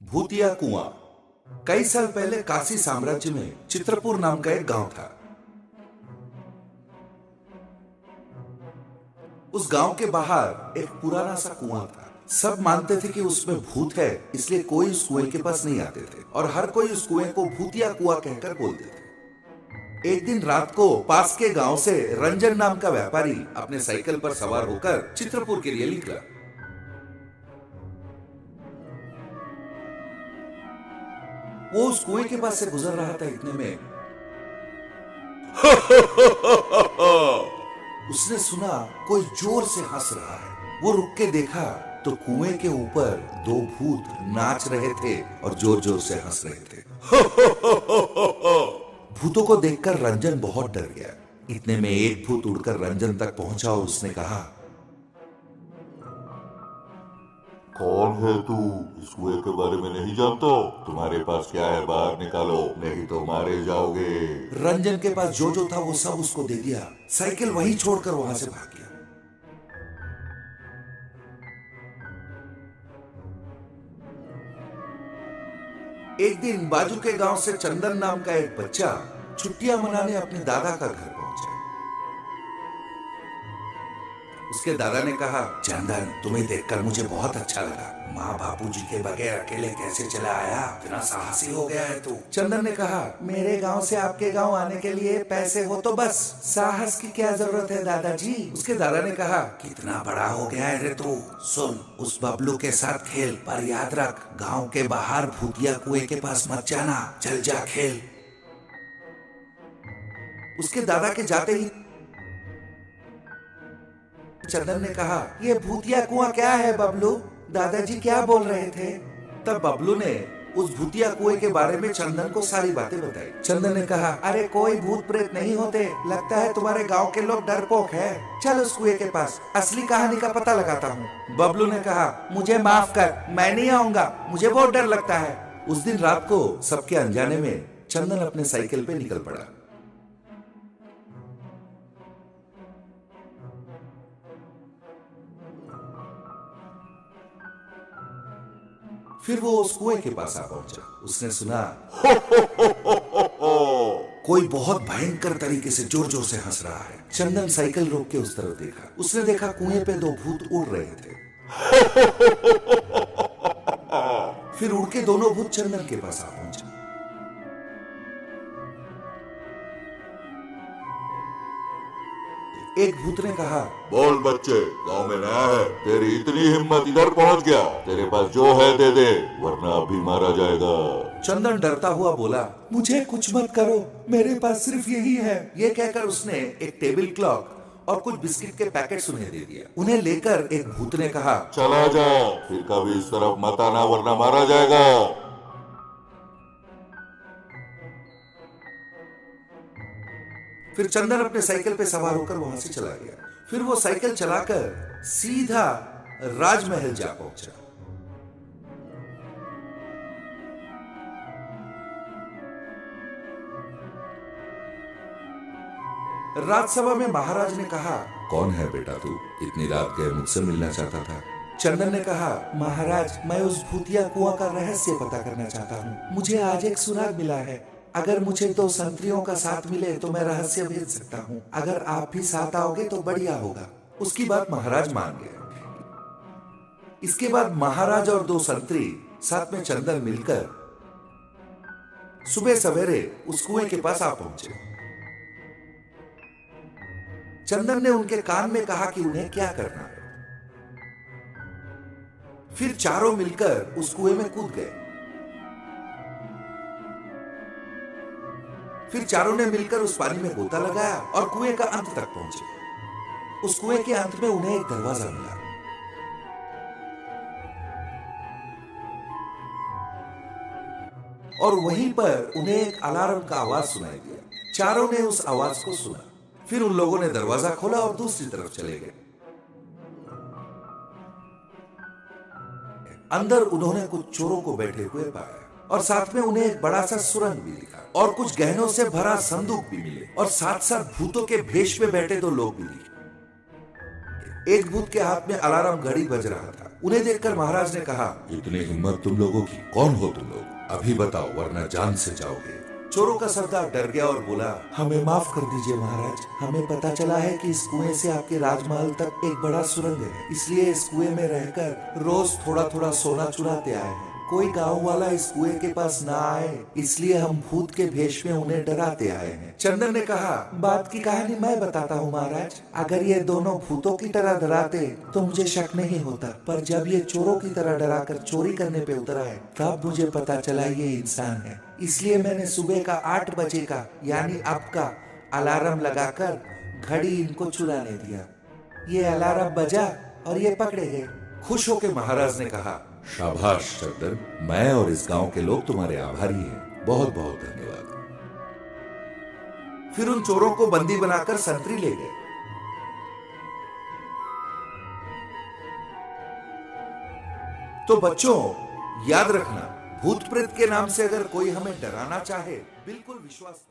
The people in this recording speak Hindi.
भूतिया कुआं। कई साल पहले काशी साम्राज्य में चित्रपुर नाम का एक गांव था। उस गांव के बाहर एक पुराना सा कुआं था। सब मानते थे कि उसमें भूत है, इसलिए कोई उस कुएं के पास नहीं आते थे और हर कोई उस कुएं को भूतिया कुआं कहकर बोलते थे। एक दिन रात को पास के गांव से रंजन नाम का व्यापारी अपने साइकिल पर सवार होकर चित्रपुर के लिए निकला। वो उस कुएं के पास से गुजर रहा था। इतने में उसने सुना कोई जोर से हंस रहा है। वो रुक के देखा तो कुएं के ऊपर दो भूत नाच रहे थे और जोर जोर से हंस रहे थे। भूतों को देखकर रंजन बहुत डर गया। इतने में एक भूत उड़कर रंजन तक पहुंचा और उसने कहा, कौन है तू? इस कुएं के बारे में नहीं जानता? तुम्हारे पास क्या है, बाहर निकालो, नहीं तो मारे जाओगे। रंजन के पास जो था वो सब उसको दे दिया। साइकिल वहीं छोड़कर वहां से भाग गया। एक दिन बाजू के गांव से चंदन नाम का एक बच्चा छुट्टियां मनाने अपने दादा का घर पहुंचा। उसके दादा ने कहा, चंदन, तुम्हें देखकर मुझे बहुत अच्छा लगा। माँ बापूजी के बगैर अकेले कैसे चला आया? इतना साहसी हो गया है तू। चंदन ने कहा, मेरे गांव से आपके गांव आने के लिए पैसे हो तो बस, साहस की क्या जरूरत है दादाजी? उसके दादा ने कहा, कितना बड़ा हो गया है रे तू। सुन, उस बबलू के साथ खेल, पर याद रख, गाँव के बाहर भूतिया कुएं के पास मत जाना। चल जा खेल। उसके दादा के जाते ही चंदन ने कहा, ये भूतिया कुआं क्या है बबलू? दादाजी क्या बोल रहे थे? तब बबलू ने उस भूतिया कुएं के बारे में चंदन को सारी बातें बताई। चंदन ने कहा, अरे कोई भूत प्रेत नहीं होते, लगता है तुम्हारे गांव के लोग डरपोक हैं। चल उस कुएं के पास, असली कहानी का पता लगाता हूँ। बबलू ने कहा, मुझे माफ कर, मैं नहीं आऊंगा, मुझे बहुत डर लगता है। उस दिन रात को सबके अनजाने में चंदन अपने साइकिल पे निकल पड़ा। फिर वो उस कुएं के पास आ पहुंचा। उसने सुना कोई बहुत भयंकर तरीके से जोर जोर से हंस रहा है। चंदन साइकिल रोक के उस तरफ देखा। उसने देखा कुएं पे दो भूत उड़ रहे थे। फिर उड़ के दोनों भूत चंदन के पास आ पहुंचे। एक भूत ने कहा, बोल बच्चे, गांव में नया है, तेरी इतनी हिम्मत इधर पहुंच गया, तेरे पास जो है दे दे, वरना अभी मारा जाएगा। चंदन डरता हुआ बोला, मुझे कुछ मत करो, मेरे पास सिर्फ यही है। ये कहकर उसने एक टेबल क्लॉक और कुछ बिस्किट के पैकेट्स उन्हें दे दिया। उन्हें लेकर एक भूत ने कहा, चला जा, फिर कभी इस तरफ मत आना, वरना मारा जाएगा। फिर चंदन अपने साइकिल पे सवार होकर वहां से चला गया। फिर वो साइकिल चलाकर सीधा राजमहल जा पहुंचा। राजसभा में महाराज ने कहा, कौन है बेटा तू? इतनी रात के मुझसे मिलना चाहता था। चंदन ने कहा, महाराज, मैं उस भूतिया कुआं का रहस्य पता करना चाहता हूँ। मुझे आज एक सुराग मिला है। अगर मुझे दो संतरियों का साथ मिले तो मैं रहस्य भेज सकता हूँ। अगर आप भी साथ आओगे तो बढ़िया होगा। उसकी बात महाराज मान गए। इसके बाद महाराज और दो संतरी साथ में चंदन मिलकर सुबह सवेरे उस कुएं के पास आ पहुंचे। चंदन ने उनके कान में कहा कि उन्हें क्या करना है। फिर चारों मिलकर उस कुएं में कूद गए। फिर चारों ने मिलकर उस पानी में गोता लगाया और कुएं का अंत तक पहुंचे। उस कुएं के अंत में उन्हें एक दरवाजा मिला। और वहीं पर उन्हें एक अलार्म का आवाज सुनाई दिया। चारों ने उस आवाज को सुना। फिर उन लोगों ने दरवाजा खोला और दूसरी तरफ चले गए। अंदर उन्होंने कुछ चोरों को बैठे हुए पाया और साथ में उन्हें एक बड़ा सा सुरंग भी दिखा और कुछ गहनों से भरा संदूक भी मिले और साथ साथ भूतों के भेष में बैठे दो लोग भी दिखे। एक भूत के हाथ में अलार्म घड़ी बज रहा था। उन्हें देखकर महाराज ने कहा, इतनी हिम्मत तुम लोगों की, कौन हो तुम लोग? अभी बताओ वरना जान से जाओगे। चोरों का सरदार डर गया और बोला, हमें माफ कर दीजिए महाराज, हमें पता चला है कि इस कुएं से आपके राजमहल तक एक बड़ा सुरंग है, इसलिए इस कुएं में रहकर रोज थोड़ा थोड़ा सोना चुराते आए हैं। कोई गांव वाला इस कुएं के पास ना आए, इसलिए हम भूत के भेष में उन्हें डराते आए हैं। चंदन ने कहा, बात की कहानी मैं बताता हूँ महाराज। अगर ये दोनों भूतों की तरह डराते तो मुझे शक नहीं होता, पर जब ये चोरों की तरह डराकर चोरी करने पे उतर आए तब मुझे पता चला ये इंसान है। इसलिए मैंने सुबह का 8 बजे का यानी अब का अलार्म लगाकर घड़ी इनको चुराने दिया। ये अलार्म बजा और ये पकड़े गए। खुश होकर महाराज ने कहा, शाबाश चंदन, मैं और इस गांव के लोग तुम्हारे आभारी हैं। बहुत बहुत धन्यवाद। फिर उन चोरों को बंदी बनाकर संतरी ले गए। तो बच्चों याद रखना, भूत प्रेत के नाम से अगर कोई हमें डराना चाहे, बिल्कुल विश्वास